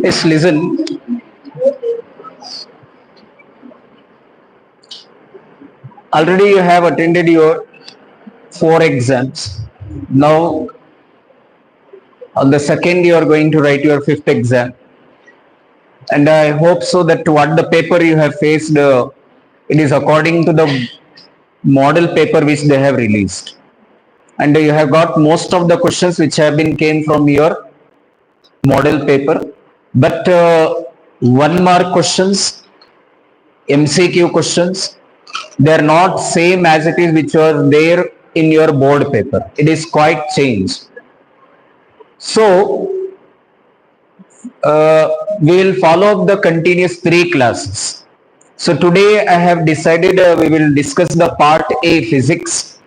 Yes, listen. Already you have attended your 4 exams. Now, on the second, you are going to write your 5th exam. And I hope so that what the paper you have faced, it is according to the model paper which they have released. And you have got most of the questions which have been came from your model paper. But 1 mark questions, MCQ questions, they are not same as it is which was there in your board paper. It is quite changed. So we will follow up the continuous 3 classes. So today I have decided we will discuss the part A, physics.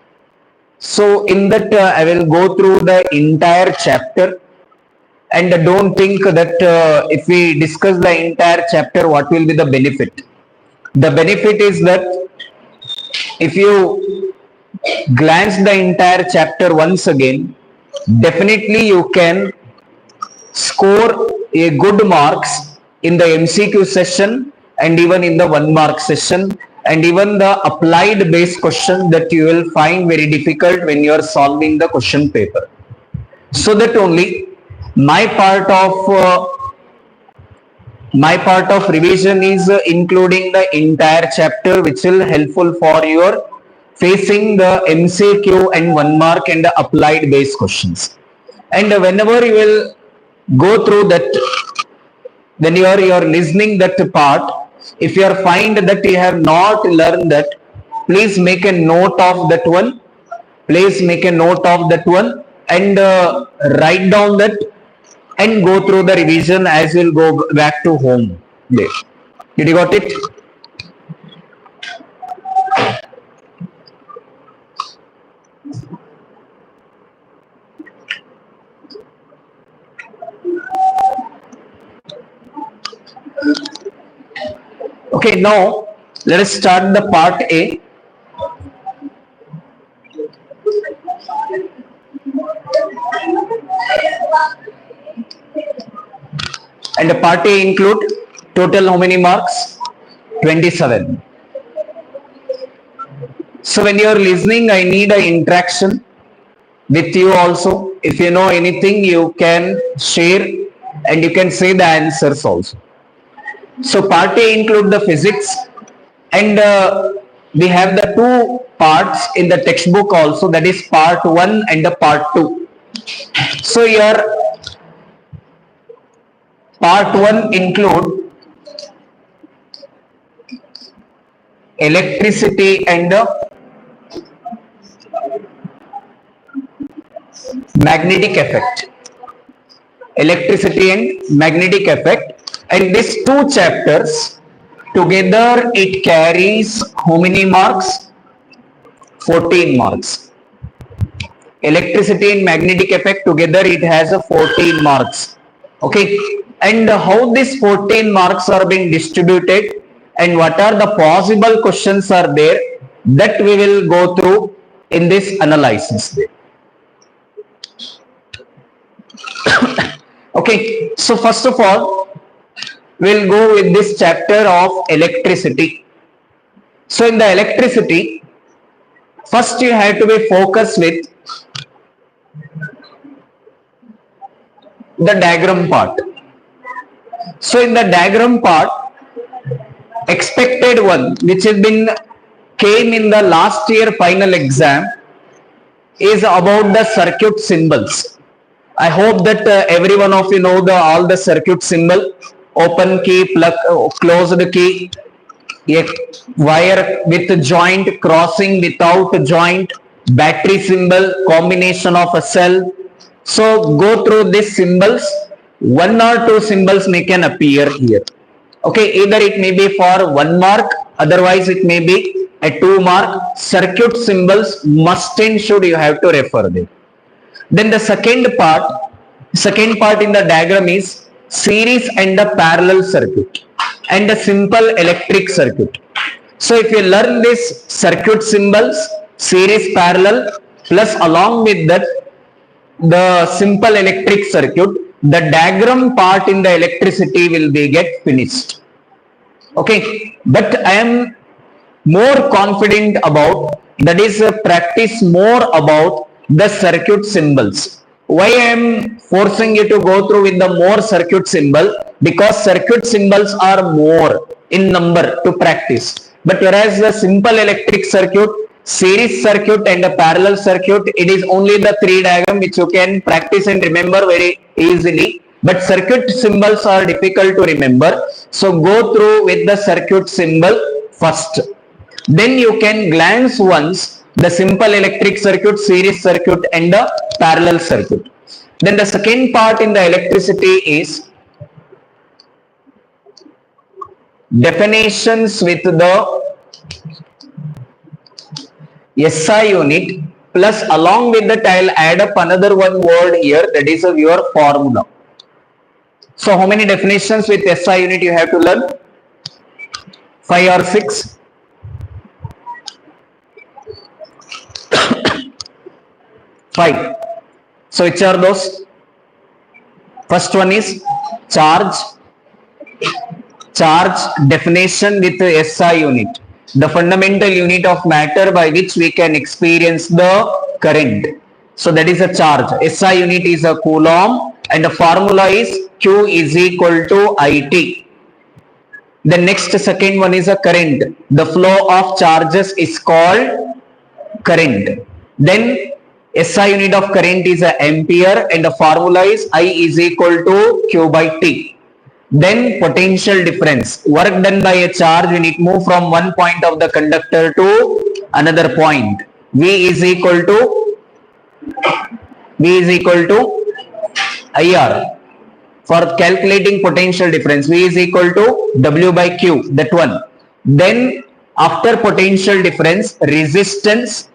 So in that I will go through the entire chapter, and don't think that if we discuss the entire chapter, what will be the benefit? The benefit is that if you glance the entire chapter once again, definitely you can score a good marks in the MCQ session and even in the 1 mark session, and even the applied based question that you will find very difficult when you are solving the question paper. So that only my part of revision is including the entire chapter, which will helpful for your facing the MCQ and 1 mark and the applied based questions. And whenever you will go through that, when you are listening that part, if you are find that you have not learned that, please make a note of that one. Please make a note of that one and write down that and go through the revision as you'll go back to home day. Did you got it? Okay, now let us start the part A. And the part A include total how many marks? 27. So when you are listening, I need an interaction with you also. If you know anything, you can share and you can say the answers also. So part A include the physics, and we have the 2 parts in the textbook also, that is part 1 and the part 2. So your part 1 include electricity and magnetic effect. Electricity and magnetic effect, and these 2 chapters together it carries how many marks? 14 marks. Electricity and magnetic effect together it has a 14 marks. Okay, and how these 14 marks are being distributed and what are the possible questions are there, that we will go through in this analysis. Okay, so first of all, we'll go with this chapter of electricity. So in the electricity, first you have to be focused with the diagram part. So in the diagram part, expected one which has been came in the last year final exam is about the circuit symbols. I hope that every one of you know the all the circuit symbol: open key, plug, closed key, a wire with joint, crossing without joint, battery symbol, combination of a cell. So go through these symbols. One or two symbols may can appear here. Okay, either it may be for 1 mark, otherwise it may be a 2 mark. Circuit symbols must and should you have to refer them. Then the second part in the diagram is series and the parallel circuit and the simple electric circuit. So if you learn this circuit symbols, series, parallel, plus along with that the simple electric circuit, the diagram part in the electricity will be get finished. Okay, but I am more confident about, that is practice more about the circuit symbols. Why I am forcing you to go through with the more circuit symbol? Because circuit symbols are more in number to practice, but whereas the simple electric circuit, series circuit and a parallel circuit, it is only the 3 diagram which you can practice and remember very easily, but circuit symbols are difficult to remember. So go through with the circuit symbol first, then you can glance once the simple electric circuit, series circuit and the parallel circuit. Then the second part in the electricity is definitions with the SI unit, plus along with that I'll add up another one word here, that is your formula. So how many definitions with SI unit you have to learn? 5 or 6? 5. So which are those? First one is charge. Charge definition with the SI unit, the fundamental unit of matter by which we can experience the current. So that is a charge. SI unit is a coulomb and the formula is Q is equal to IT. The next second one is a current. The flow of charges is called current. Then SI unit of current is a ampere and the formula is I is equal to Q by T. Then potential difference, work done by a charge when it moves from one point of the conductor to another point. V is equal to IR. For calculating potential difference, V is equal to W by Q, that one. Then after potential difference, resistance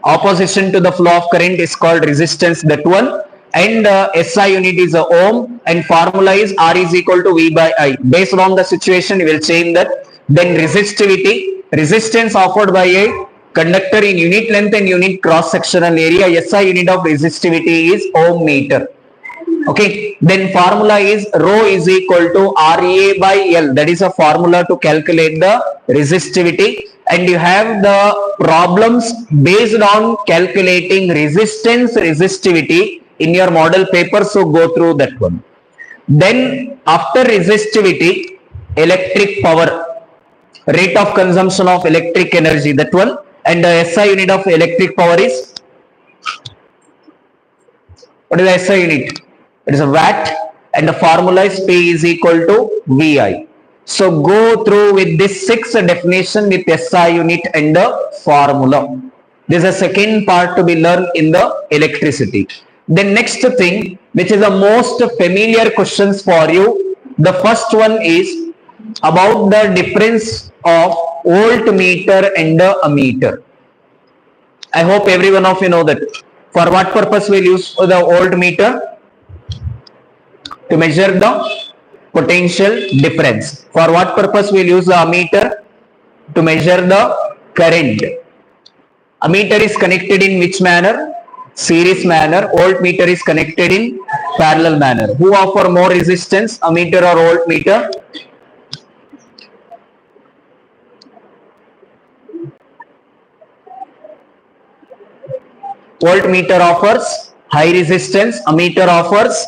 opposition to the flow of current is called resistance, that one. And SI unit is a ohm and formula is R is equal to V by I. Based on the situation you will change that. Then resistivity, resistance offered by a conductor in unit length and unit cross sectional area. SI unit of resistivity is ohm meter. Okay, then formula is rho is equal to RA by L. That is a formula to calculate the resistivity. And you have the problems based on calculating resistivity in your model paper. So go through that one. Then after resistivity, electric power, rate of consumption of electric energy, that one. And the SI unit of electric power is, what is the SI unit? It is a watt and the formula is P is equal to VI. So go through with this 6 definition with SI unit and the formula. This is the second part to be learned in the electricity. The next thing, which is the most familiar questions for you, the first one is about the difference of voltmeter and the ammeter. I hope every one of you know that. For what purpose we'll use the voltmeter? To measure the potential difference. For what purpose we'll use the ammeter? To measure the current. Ammeter is connected in which manner? Series manner. Voltmeter is connected in parallel manner. Who offer more resistance, ammeter or voltmeter? Voltmeter offers high resistance, ammeter offers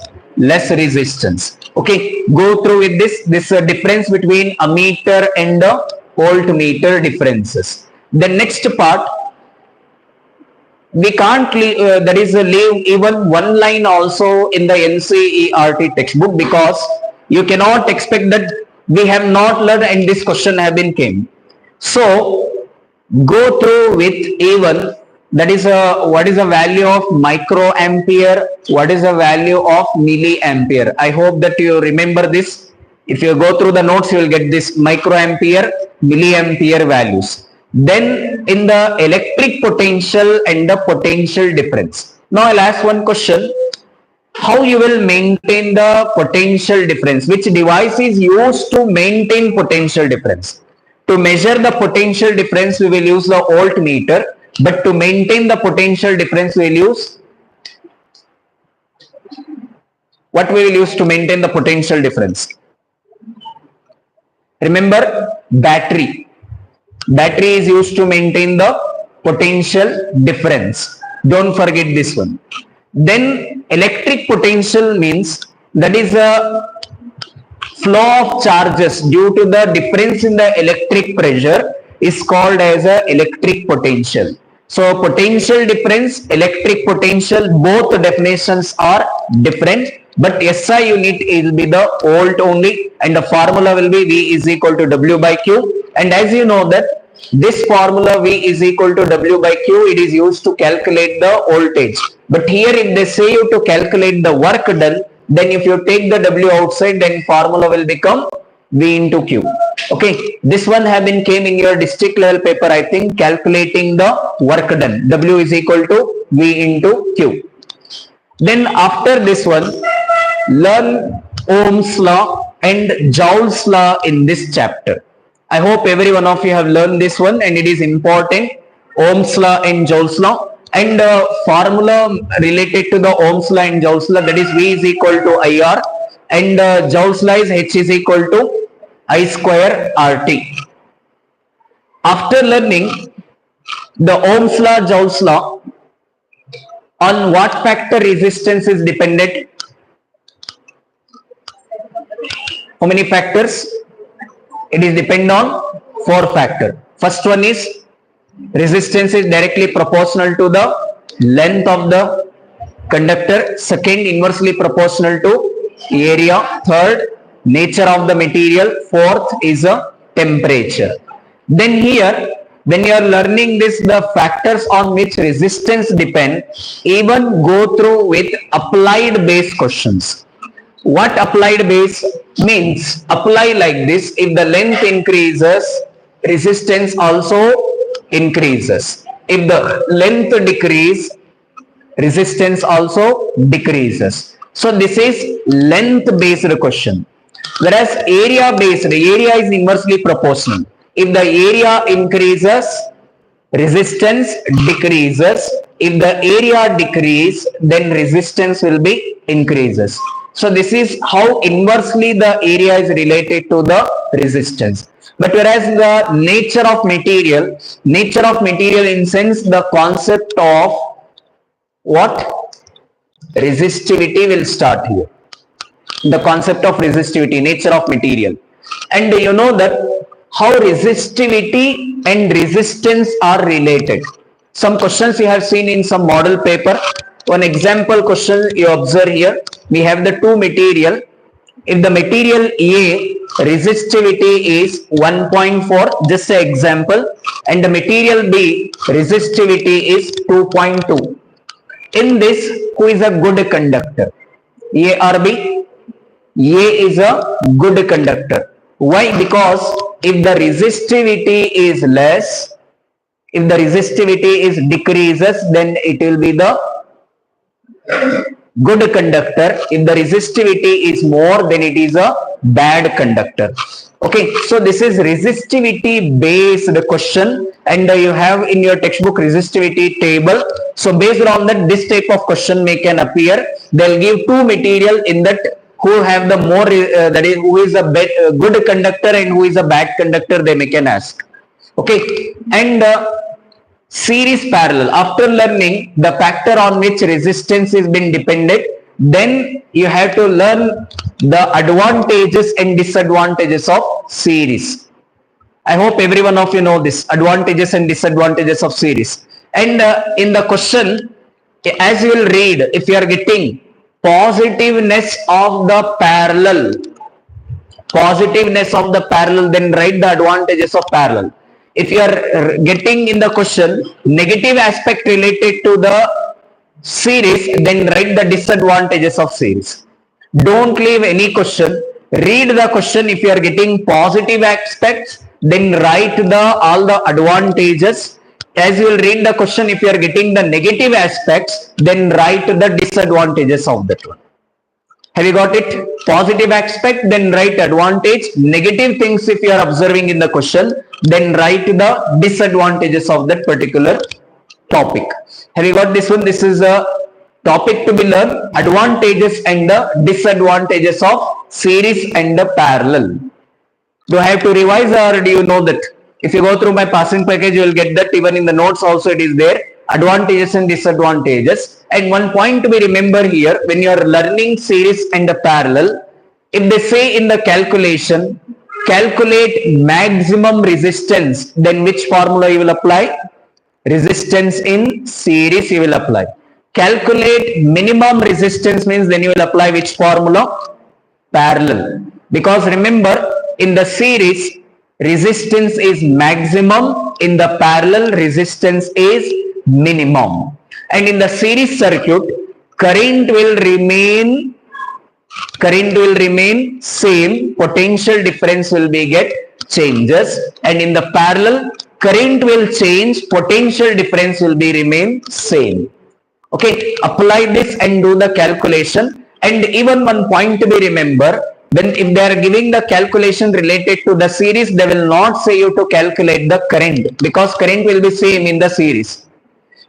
less resistance. Okay, go through with this difference between ammeter and the voltmeter differences. The next part, we can't that is leave even one line also in the NCERT textbook, because you cannot expect that we have not learned and this question have been came. So go through with even, that is what is the value of microampere, what is the value of milliampere. I hope that you remember this. If you go through the notes, you will get this microampere, milliampere values. Then in the electric potential and the potential difference. Now I'll ask one question. How you will maintain the potential difference? Which device is used to maintain potential difference? To measure the potential difference, we will use the voltmeter, but to maintain the potential difference, we will use, what we will use to maintain the potential difference? Remember, battery. Battery is used to maintain the potential difference. Don't forget this one. Then electric potential means that is a flow of charges due to the difference in the electric pressure is called as a electric potential. So potential difference, electric potential, both definitions are different, but SI unit will be the volt only, and the formula will be V is equal to W by Q. And as you know that this formula V is equal to W by Q, it is used to calculate the voltage. But here if they say you to calculate the work done, then if you take the W outside, then formula will become V into Q. Okay, this one have been came in your district level paper, I think, calculating the work done. W is equal to V into Q. Then after this one, learn Ohm's law and Joule's law in this chapter. I hope every one of you have learned this one, and it is important. Ohm's law and Joule's law. And formula related to the Ohm's law and Joule's law, that is V is equal to IR, and Joule's law is H is equal to I square RT. After learning the Ohm's law, Joule's law, on what factor resistance is dependent? How many factors? It is depend on 4 factors. First one is resistance is directly proportional to the length of the conductor. Second, inversely proportional to area. Third, nature of the material. Fourth is a temperature. Then here, when you are learning this, the factors on which resistance depend, even go through with applied base questions. What applied base means? Apply like this: if the length increases, resistance also increases. If the length decrease, resistance also decreases. So this is length based question. Whereas area based, area is inversely proportional. If the area increases, resistance decreases. If the area decreases, then resistance will be increases. So this is how inversely the area is related to the resistance. But whereas the nature of material in sense, the concept of what? Resistivity will start here. The concept of resistivity, nature of material. And you know that how resistivity and resistance are related. Some questions you have seen in some model paper. One example question you observe here. We have the two material. If the material A resistivity is 1.4, just an example, and the material B resistivity is 2.2. In this, who is a good conductor? A or B? A is a good conductor. Why? Because if the resistivity is less, if the resistivity is decreases, then it will be the good conductor. If the resistivity is more, then it is a bad conductor. Okay, so this is resistivity based question, and you have in your textbook resistivity table. So based on that, this type of question may can appear. They'll give two material in that who have the more that is who is a good conductor and who is a bad conductor, they may can ask. Okay, and series parallel. After learning the factor on which resistance is been dependent, then you have to learn the advantages and disadvantages of series. I hope every one of you know this advantages and disadvantages of series. And in the question, as you will read, if you are getting positiveness of the parallel, then write the advantages of parallel. If you are getting in the question negative aspect related to the series, then write the disadvantages of series. Don't leave any question. Read the question. If you are getting positive aspects, then write all the advantages. As you will read the question, if you are getting the negative aspects, then write the disadvantages of that one. Have you got it? Positive aspect, then write advantage. Negative things if you are observing in the question, then write the disadvantages of that particular topic. Have you got this one? This is a topic to be learned, advantages and the disadvantages of series and the parallel. Do I have to revise or do you know that? If you go through my passing package, you will get that. Even in the notes also it is there. Advantages and disadvantages. And one point to be remember here, when you are learning series and the parallel, if they say in the calculation, calculate maximum resistance, then which formula you will apply? Resistance in series you will apply. Calculate minimum resistance means then you will apply which formula? Parallel. Because remember, in the series, resistance is maximum, in the parallel resistance is minimum. And in the series circuit, current will remain same, potential difference will be get changes, and in the parallel current will change, potential difference will be remain same. Okay, apply this and do the calculation. And even one point to be remember, when if they are giving the calculation related to the series, they will not say you to calculate the current, because current will be same in the series.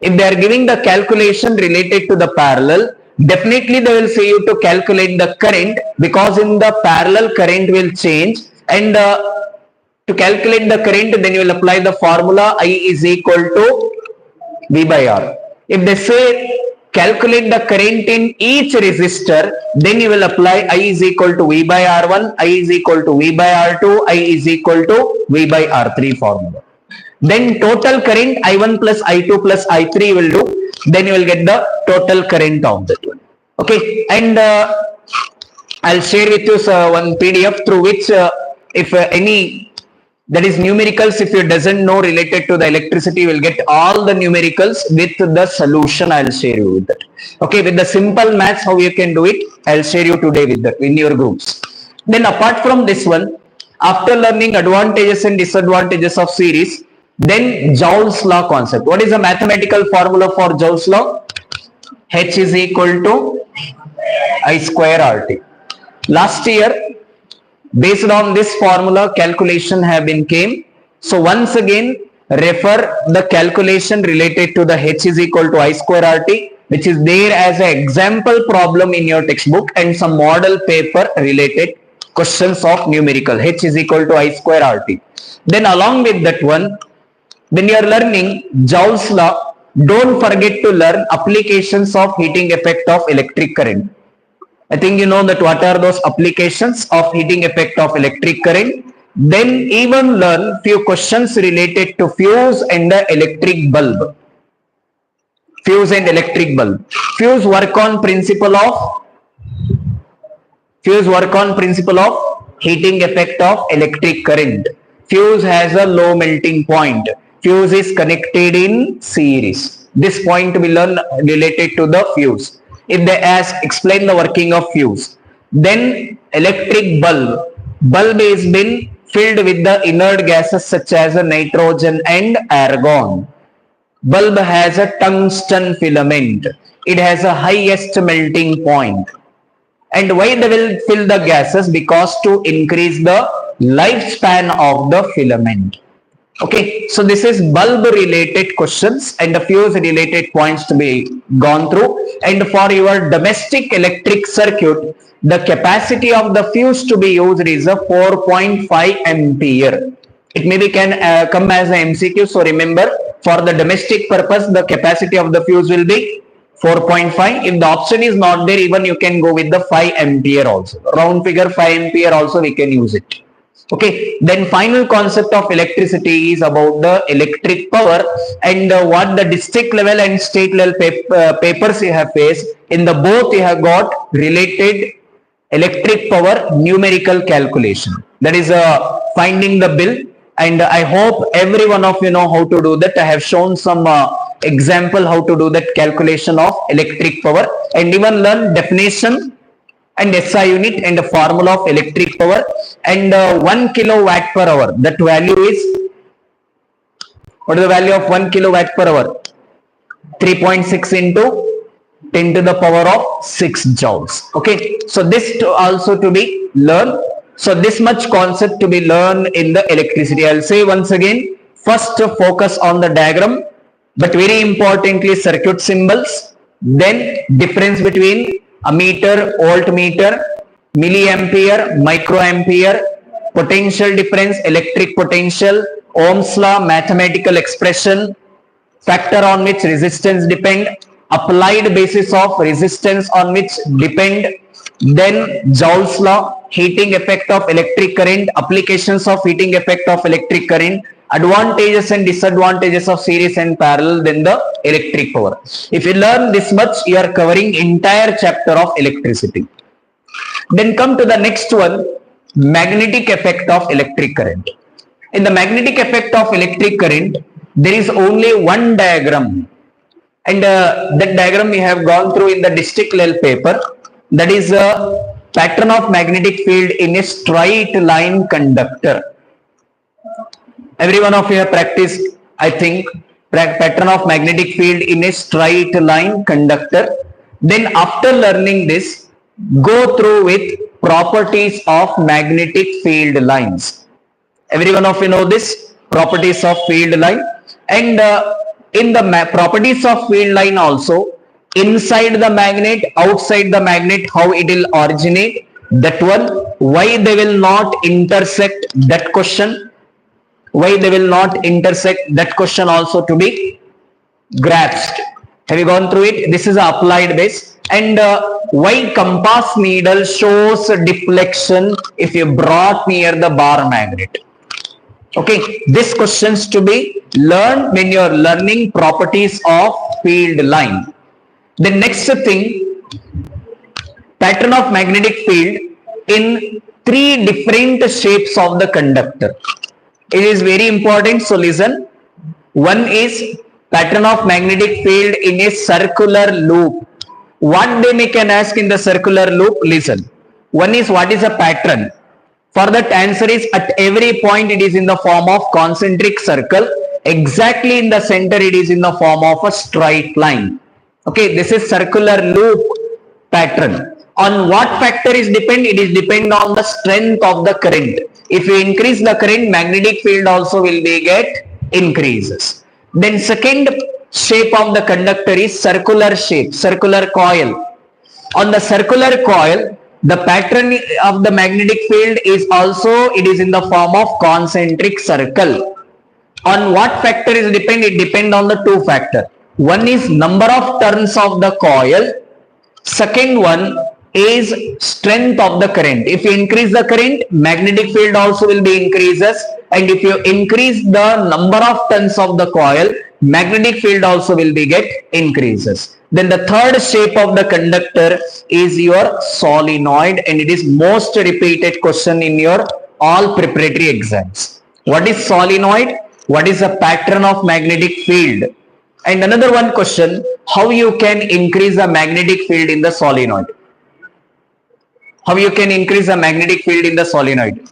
If they are giving the calculation related to the parallel, definitely they will say you to calculate the current, because in the parallel current will change, and to calculate the current, then you will apply the formula I is equal to V by R. If they say calculate the current in each resistor, then you will apply I is equal to V by R1, I is equal to V by R2, I is equal to V by R3 formula. Then total current I1 plus I2 plus I3 will do. Then you will get the total current of that one. Okay, and I'll share with you one PDF through which if any, that is numericals, if you doesn't know related to the electricity, you will get all the numericals with the solution. I'll share you with that. Okay, with the simple maths how you can do it, I'll share you today with that in your groups. Then apart from this one, after learning advantages and disadvantages of series, then Joule's law concept. What is the mathematical formula for Joule's law? H is equal to I square RT. Last year, based on this formula, calculation have been came. So once again, refer the calculation related to the H is equal to I square RT, which is there as an example problem in your textbook, and some model paper related questions of numerical. H is equal to I square RT. Then along with that one, when you are learning Joule's law, don't forget to learn applications of heating effect of electric current. I think you know that what are those applications of heating effect of electric current. Then even learn few questions related to fuse and the electric bulb. Fuse and electric bulb. Fuse work on principle of heating effect of electric current. Fuse has a low melting point. Fuse is connected in series. This point we learn related to the fuse. If they ask, explain the working of fuse. Then electric bulb. Bulb is been filled with the inert gases such as nitrogen and argon. Bulb has a tungsten filament. It has a highest melting point. And why they will fill the gases? Because to increase the lifespan of the filament. Okay, so this is bulb related questions and the fuse related points to be gone through. And for your domestic electric circuit, the capacity of the fuse to be used is a 4.5 ampere. It maybe can come as an MCQ. So remember, for the domestic purpose, the capacity of the fuse will be 4.5. If the option is not there, even you can go with the 5 ampere also. Round figure 5 ampere also we can use it. Okay, then final concept of electricity is about the electric power and what the district level and state level papers you have faced. In the both you have got related electric power numerical calculation. That is finding the bill, and I hope every one of you know how to do that. I have shown some example how to do that calculation of electric power, and even learn definition and SI unit and the formula of electric power, and 1 kilowatt per hour. That value is, what is the value of 1 kilowatt per hour? 3.6 into 10 to the power of 6 joules. Okay, so this also to be learned. So this much concept to be learned in the electricity. I'll say once again, first focus on the diagram, but very importantly circuit symbols, then difference between ammeter, voltmeter, milliampere, microampere, potential difference, electric potential, Ohm's law, mathematical expression, factor on which resistance depend, applied basis of resistance on which depend, then Joule's law, heating effect of electric current, applications of heating effect of electric current, advantages and disadvantages of series and parallel, then the electric power. If you learn this much, you are covering entire chapter of electricity. Then come to the next one, magnetic effect of electric current. In the magnetic effect of electric current, there is only one diagram, and that diagram we have gone through in the district level paper. That is a pattern of magnetic field in a straight line conductor. Every one of you have practiced, I think, pattern of magnetic field in a straight line conductor. Then after learning this, go through with properties of magnetic field lines. Every one of you know this, properties of field line. And in the properties of field line also, inside the magnet, outside the magnet, how it will originate, that one, why they will not intersect, that question, why they will not intersect, that question also to be grasped. Have you gone through it? This is a applied base. And why compass needle shows deflection if you brought near the bar magnet. Okay, these questions to be learned when you are learning properties of field line. The next thing, pattern of magnetic field in 3 different shapes of the conductor. It is very important, so listen. One is pattern of magnetic field in a circular loop. What they can ask in the circular loop? Listen. One is, what is a pattern? For that answer is, at every point it is in the form of concentric circle. Exactly in the center it is in the form of a straight line. Okay, this is circular loop pattern. On what factor is depend? It is depend on the strength of the current. If you increase the current, magnetic field also will be get increases. Then second shape of the conductor is circular shape, circular coil. On the circular coil, the pattern of the magnetic field is also, it is in the form of concentric circle. On what factor is depend? It depend on the 2 factor. One is number of turns of the coil. Second one is strength of the current. If you increase the current, magnetic field also will be increases, and if you increase the number of turns of the coil, magnetic field also will be get increases. Then the third shape of the conductor is your solenoid, and it is most repeated question in your all preparatory exams. What is solenoid? What is a pattern of magnetic field? And another one question, how you can increase the magnetic field in the solenoid? How you can increase the magnetic field in the solenoid?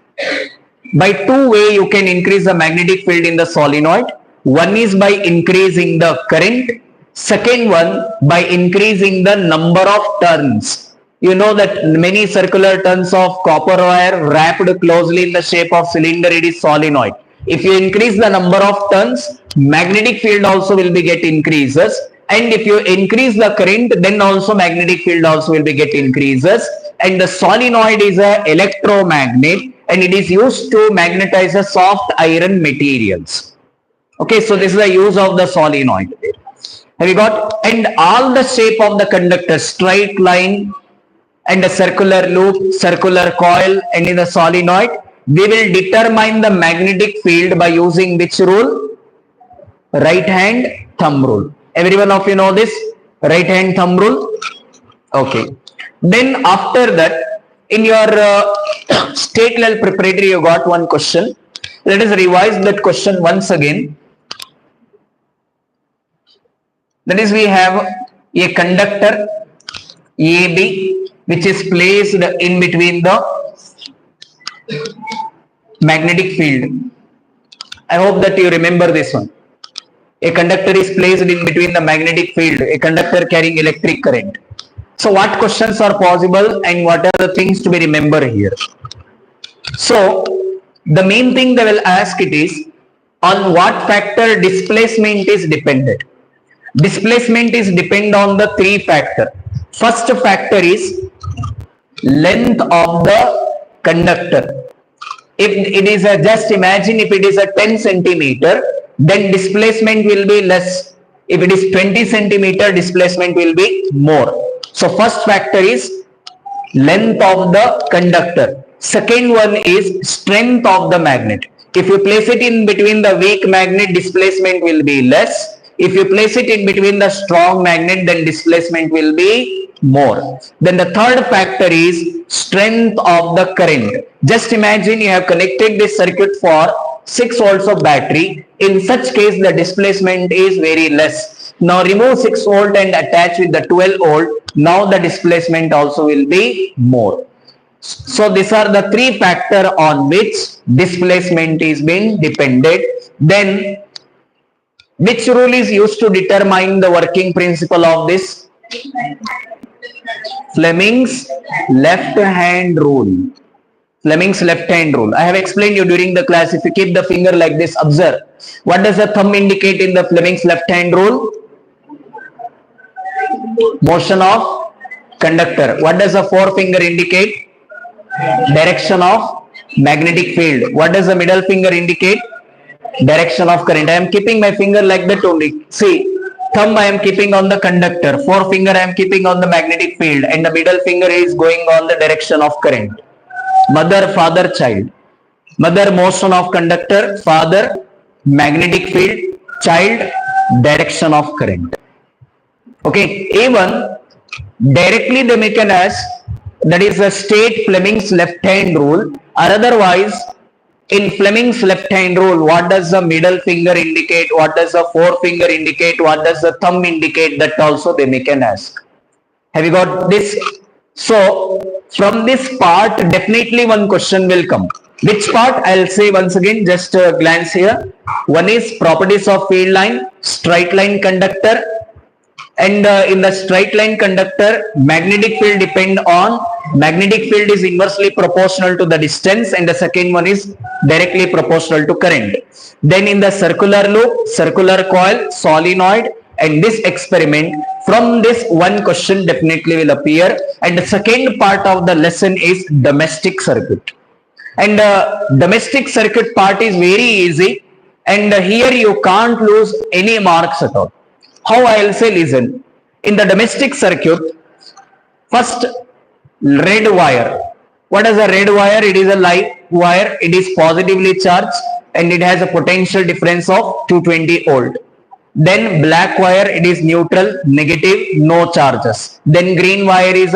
By 2 ways you can increase the magnetic field in the solenoid. One is by increasing the current. Second one, by increasing the number of turns. You know that many circular turns of copper wire wrapped closely in the shape of cylinder, it is solenoid. If you increase the number of turns, magnetic field also will be get increases. And if you increase the current, then also magnetic field also will be get increases. And the solenoid is a electromagnet, and it is used to magnetize a soft iron materials. Okay, so this is the use of the solenoid. Have you got? And all the shape of the conductor, straight line and a circular loop, circular coil, and in a solenoid, we will determine the magnetic field by using which rule? Right hand thumb rule. Everyone of you know this? Right hand thumb rule? Okay. Then after that, in your state level preparatory, you got one question. Let us revise that question once again. That is, we have a conductor AB which is placed in between the magnetic field. I hope that you remember this one. A conductor is placed in between the magnetic field, a conductor carrying electric current. So what questions are possible and what are the things to be remembered here? So the main thing they will ask it is, on what factor displacement is dependent? Displacement is depend on the three factor. First factor is length of the conductor. If it is a, just imagine if it is a 10 centimeter, then displacement will be less. If it is 20 centimeter, displacement will be more. So first factor is length of the conductor. Second one is strength of the magnet. If you place it in between the weak magnet, displacement will be less. If you place it in between the strong magnet, then displacement will be more. Then the third factor is strength of the current. Just imagine you have connected this circuit for 6 volts of battery. In such case, the displacement is very less. Now remove 6 volt and attach with the 12 volt. Now the displacement also will be more. So these are the three factors on which displacement is being dependent. Then which rule is used to determine the working principle of this? Fleming's left hand rule. Fleming's left hand rule. I have explained you during the class. If you keep the finger like this, observe. What does the thumb indicate in the Fleming's left hand rule? Motion of conductor. What does the forefinger indicate? Direction of magnetic field. What does the middle finger indicate? Direction of current. I am keeping my finger like that only. See, thumb I am keeping on the conductor, forefinger I am keeping on the magnetic field, and the middle finger is going on the direction of current. Mother, father, child. Mother, motion of conductor. Father, magnetic field. Child, direction of current. Okay, even directly they make an as, that is a state Fleming's left hand rule, or otherwise in Fleming's left hand rule, what does the middle finger indicate? What does the forefinger indicate? What does the thumb indicate? That also they may can ask. Have you got this? So from this part, definitely one question will come. Which part? I'll say once again, just a glance here. One is properties of field line, straight line conductor. And in the straight line conductor, magnetic field depend on, magnetic field is inversely proportional to the distance, and the second one is directly proportional to current. Then in the circular loop, circular coil, solenoid, and this experiment, from this one question definitely will appear. And the second part of the lesson is domestic circuit. And domestic circuit part is very easy, and here you can't lose any marks at all. How I will say, listen, in the domestic circuit, first red wire. What is a red wire? It is a live wire. It is positively charged and it has a potential difference of 220 volt. Then black wire, it is neutral, negative, no charges. Then green wire is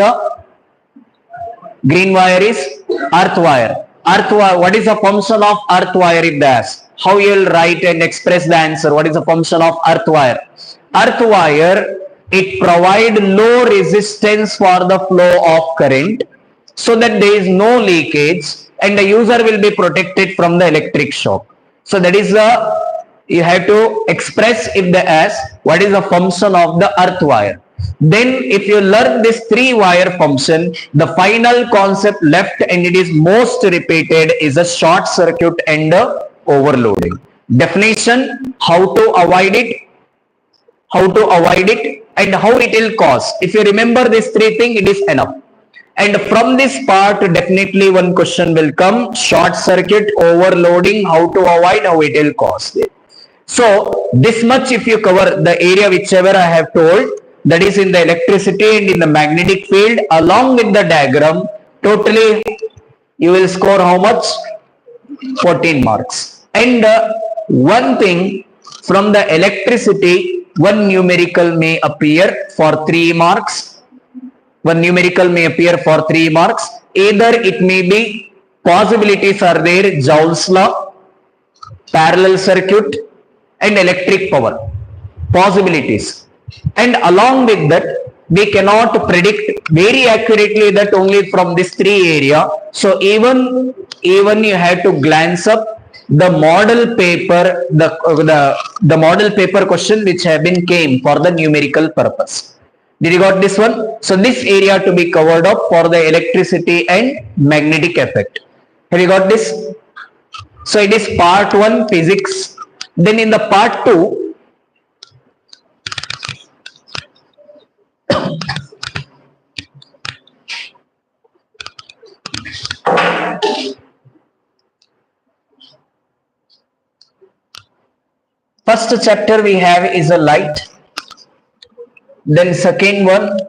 earth wire. Earth wire. What is the function of earth wire if they ask? How you will write and express the answer? What is the function of earth wire? Earth wire, it provides low resistance for the flow of current so that there is no leakage and the user will be protected from the electric shock. So that is the, you have to express if they ask what is the function of the earth wire. Then if you learn this 3-wire function, the final concept left and it is most repeated is a short circuit and a overloading. Definition, how to avoid it, and how it will cause. If you remember these 3 things, it is enough. And from this part, definitely one question will come: short circuit, overloading, how to avoid, how it will cause it. So this much if you cover the area whichever I have told, that is in the electricity and in the magnetic field along with the diagram, totally you will score how much? 14 marks. And one thing, from the electricity, one numerical may appear for 3 marks. One numerical may appear for 3 marks. Either it may be, possibilities are there, Joule's law, parallel circuit and electric power. Possibilities. And along with that, we cannot predict very accurately that only from this 3 area. So even you have to glance up the model paper, the model paper question which have been came for the numerical purpose. Did you got this one? So this area to be covered up for the electricity and magnetic effect. Have you got this? So it is part 1 physics. Then in the part 2, first chapter we have is a light. Then second one,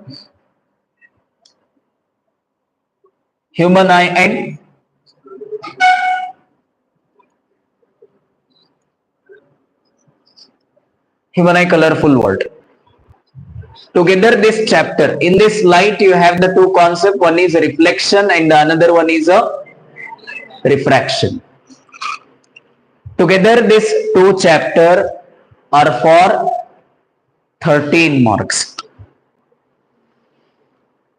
human eye and human eye colorful world. Together this chapter, in this light you have the two concepts, one is reflection and the another one is a refraction. Together these two chapters are for 13 marks.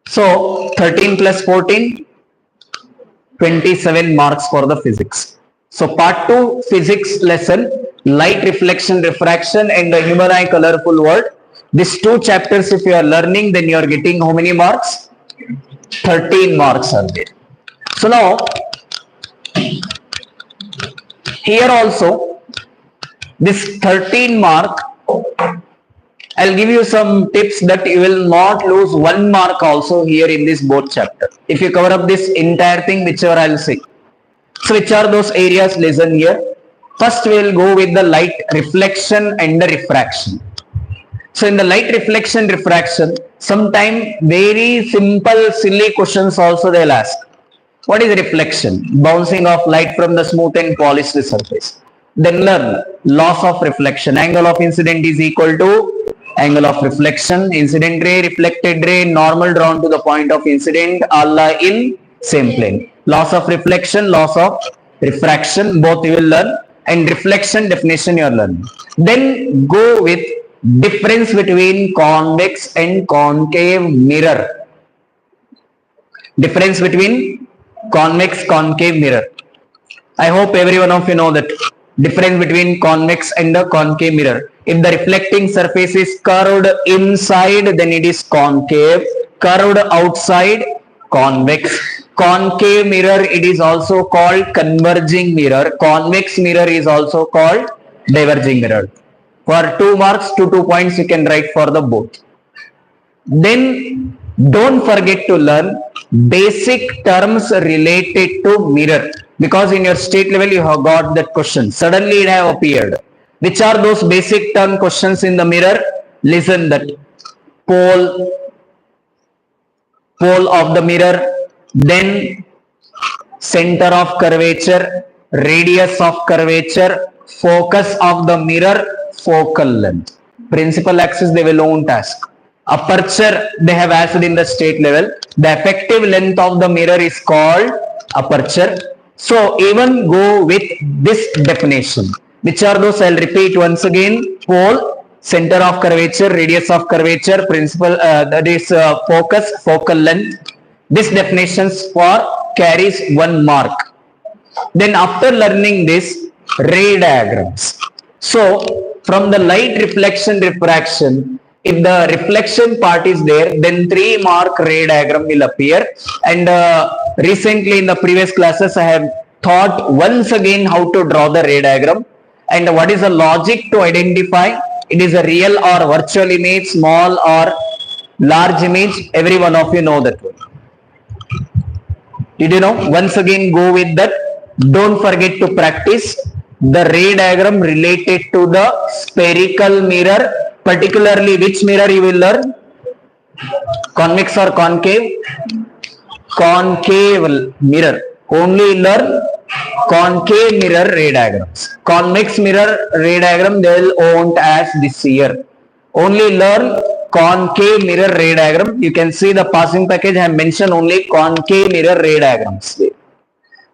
So 13 plus 14, 27 marks for the physics. So part 2 physics lesson, light, reflection, refraction and the human eye colorful world. These 2 chapters if you are learning, then you are getting how many marks? 13 marks are there. So now here also this 13 mark, I'll give you some tips that you will not lose 1 mark also here in this both chapter. If you cover up this entire thing, whichever I'll say. So which are those areas? Listen here. First we will go with the light, reflection and the refraction. So in the light, reflection, refraction, sometime very simple silly questions also they'll ask. What is reflection? Bouncing of light from the smooth and polished surface. Then learn laws of reflection. Angle of incident is equal to angle of reflection. Incident ray, reflected ray, normal drawn to the point of incident, all are in same plane. Laws of reflection, laws of refraction, both you will learn. And reflection definition you are learning. Then go with difference between convex and concave mirror. Difference between convex, concave mirror. I hope every one of you know that difference between convex and the concave mirror. If the reflecting surface is curved inside, then it is concave. Curved outside, convex. Concave mirror, it is also called converging mirror. Convex mirror is also called diverging mirror. For 2 marks to 2 points, you can write for the both. Then don't forget to learn basic terms related to mirror, because in your state level you have got that question. Suddenly it have appeared. Which are those basic term questions in the mirror? Listen that. Pole of the mirror, then center of curvature, radius of curvature, focus of the mirror, focal length. Principal axis they will won't ask. Aperture they have asked in the state level. The effective length of the mirror is called aperture. So even go with this definition. Which are those? I'll repeat once again. Pole, center of curvature, radius of curvature, principal that is focus, focal length. This definitions for carries 1 mark. Then after learning this, ray diagrams. So from the light, reflection, refraction, if the reflection part is there, then 3 mark ray diagram will appear. And recently in the previous classes, I have taught once again how to draw the ray diagram and what is the logic to identify it is a real or virtual image, small or large image. Every one of you know that one. Did you know? Once again go with that. Don't forget to practice. the ray diagram related to the spherical mirror, particularly which mirror you will learn? Convex or concave? Concave mirror. Only learn concave mirror ray diagrams. Convex mirror ray diagram they will won't as this year. Only learn concave mirror ray diagram. You can see the passing package I have mentioned only concave mirror ray diagrams.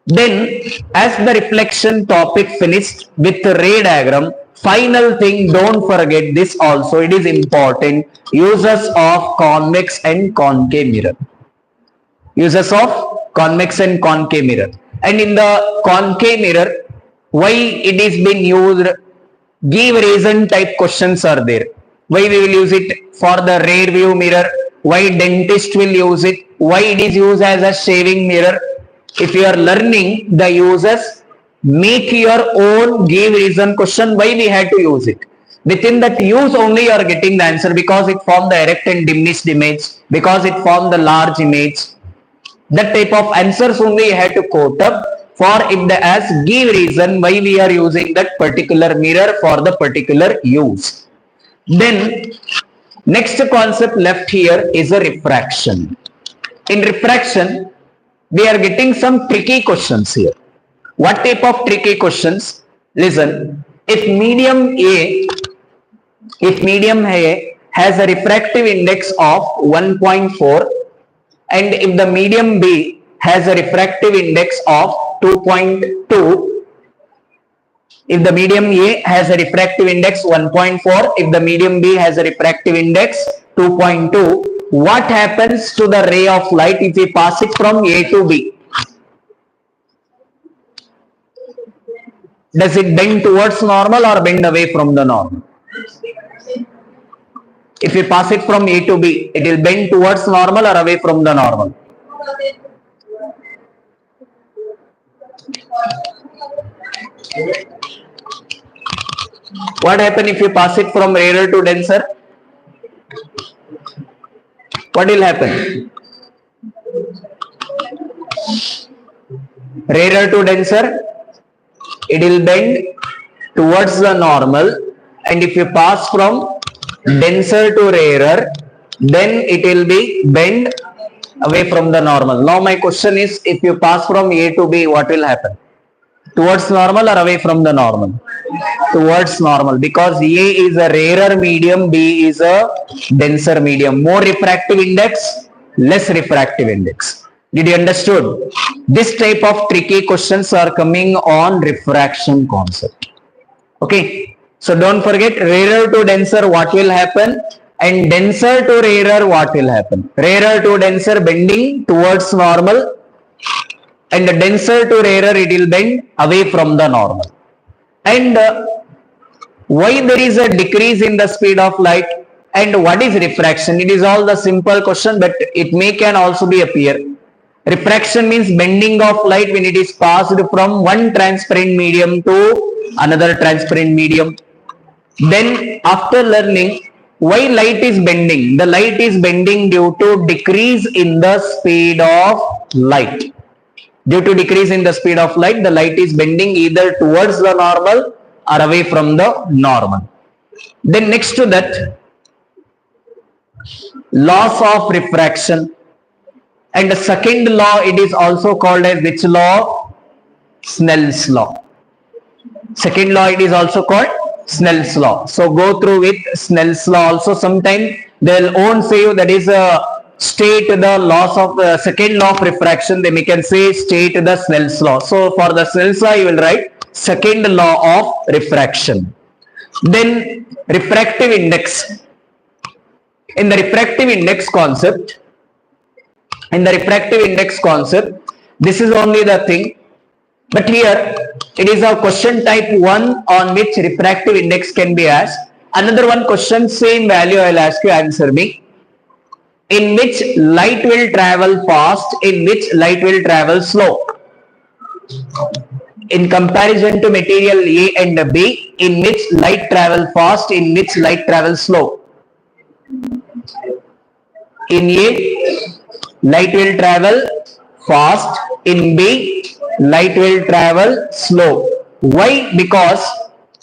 Then as the reflection topic finished with the ray diagram, final thing, don't forget this also, it is important, uses of convex and concave mirror. Uses of convex and concave mirror. And in the concave mirror, why it is being used, give reason type questions are there. Why we will use it for the rear view mirror, why dentist will use it, why it is used as a shaving mirror. If you are learning the uses, make your own give reason question why we had to use it. Within that use only you are getting the answer, because it formed the erect and diminished image, because it formed the large image. That type of answers only you had to quote up for if the as give reason why we are using that particular mirror for the particular use. Then next concept left here is a refraction. In refraction, we are getting some tricky questions here. What type of tricky questions? Listen, if medium A has a refractive index of 1.4 and if the medium B has a refractive index of 2.2, if the medium A has a refractive index 1.4, if the medium B has a refractive index 2.2, what happens to the ray of light if we pass it from A to B? Does it bend towards normal or bend away from the normal? If we pass it from A to B, it will bend towards normal or away from the normal? What happens if you pass it from rarer to denser? What will happen? Rarer to denser, it will bend towards the normal, and if you pass from denser to rarer, then it will be bend away from the normal. Now my question is, if you pass from A to B, what will happen? Towards normal or away from the normal? Towards normal, because A is a rarer medium, B is a denser medium. More refractive index, less refractive index. Did you understood? This type of tricky questions are coming on refraction concept. Okay, so don't forget, rarer to denser what will happen, and denser to rarer what will happen. Rarer to denser bending towards normal, and the denser to rarer it will bend away from the normal. And why there is a decrease in the speed of light, and what is refraction? It is all the simple question, but it may can also be appear. Refraction means bending of light when it is passed from one transparent medium to another transparent medium. Then after learning why light is bending, the light is bending due to decrease in the speed of light. Due to decrease in the speed of light, the light is bending either towards the normal or away from the normal. Then next to that, laws of refraction. And the second law, it is also called as which law? Snell's law. Second law, it is also called Snell's law. So go through with Snell's law also. Sometime they'll won't say you that is a state the laws of the second law of refraction. They can say state the Snell's law. So for the Snell's law, you will write second law of refraction. Then refractive index. In the refractive index concept, this is only the thing, but here it is a question type 1 on which refractive index can be asked. Another one question, same value I will ask you, answer me. In which light will travel fast, in which light will travel slow? In comparison to material A and B, in which light travel fast, in which light travel slow? In A, light will travel fast, in B, light will travel slow. Why? Because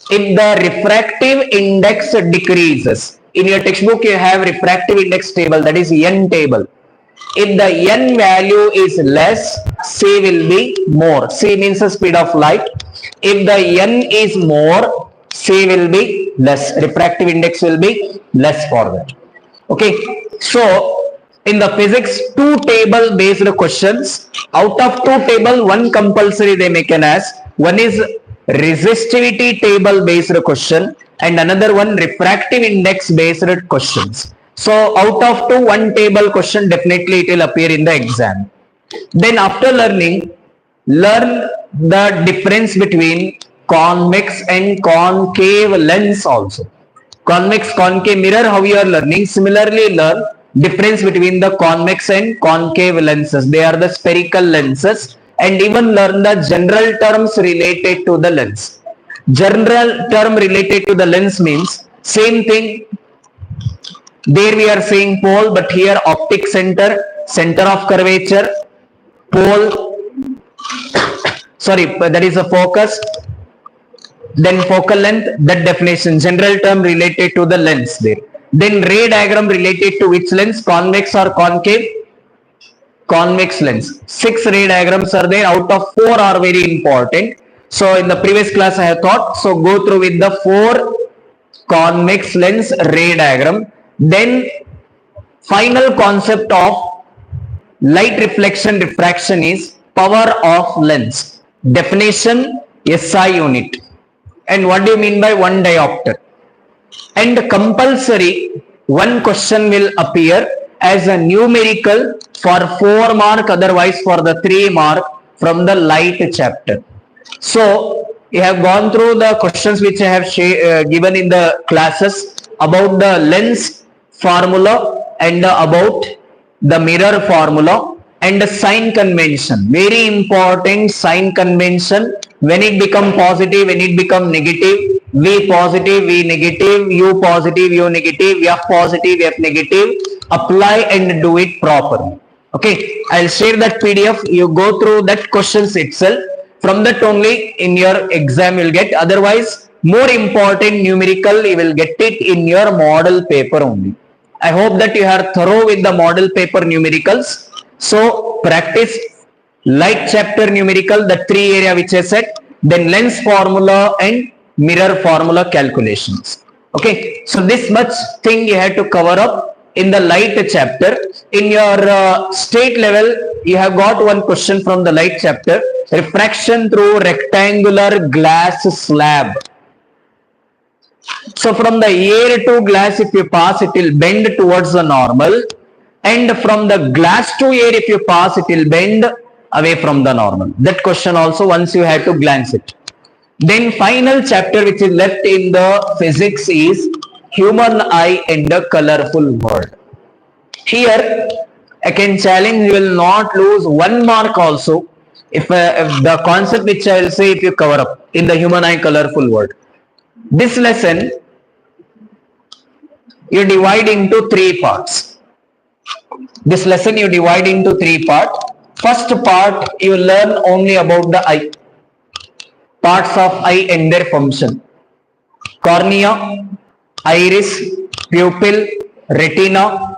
if the refractive index decreases, in your textbook you have refractive index table, that is N table. If the N value is less, C will be more. C means the speed of light. If the N is more, C will be less. Refractive index will be less for that. Okay. So, in the physics, two table based questions. Out of two table, one compulsory they make an ask. One is resistivity table based question and another one refractive index based questions. So out of two, one table question definitely it will appear in the exam. Then after learning, learn the difference between convex and concave lens also. Convex, concave mirror, how you are learning. Similarly, learn difference between the convex and concave lenses. They are the spherical lenses, and even learn the general terms related to the lens. General term related to the lens means same thing. There we are saying pole, but here optic center, center of curvature, pole, sorry, that is a focus, then focal length, that definition, general term related to the lens there. Then ray diagram related to which lens, convex or concave? Convex lens. 6 ray diagrams are there, out of 4 are very important. So in the previous class I have taught, so go through with the 4 convex lens ray diagram. Then final concept of light reflection refraction is power of lens. Definition SI unit. And what do you mean by 1 diopter? And compulsory one question will appear as a numerical for 4 mark, otherwise for the 3 mark from the light chapter. So you have gone through the questions which I have given in the classes about the lens formula and about the mirror formula and the sign convention. Very important sign convention. When it become positive, when it become negative, V positive, V negative, U positive, U negative, F positive, F negative, apply and do it properly. Okay, I'll share that PDF. You go through that questions itself. From that only in your exam you'll get. Otherwise, more important numerical, you will get it in your model paper only. I hope that you are thorough with the model paper numericals. So practice light chapter numerical, the 3 area which I said, then lens formula and mirror formula calculations. Okay, so this much thing you have to cover up in the light chapter. In your state level, you have got one question from the light chapter, refraction through rectangular glass slab. So from the air to glass, if you pass, it will bend towards the normal, and from the glass to air, if you pass, it will bend away from the normal. That question also once you have to glance it. Then final chapter which is left in the physics is human eye and the colorful world. Here I can challenge you will not lose 1 mark also if the concept which I will say if you cover up in the human eye colorful world. This lesson you divide into 3 parts. This lesson you divide into 3 parts. First part you learn only about the eye, parts of eye and their function. Cornea, iris, pupil, retina,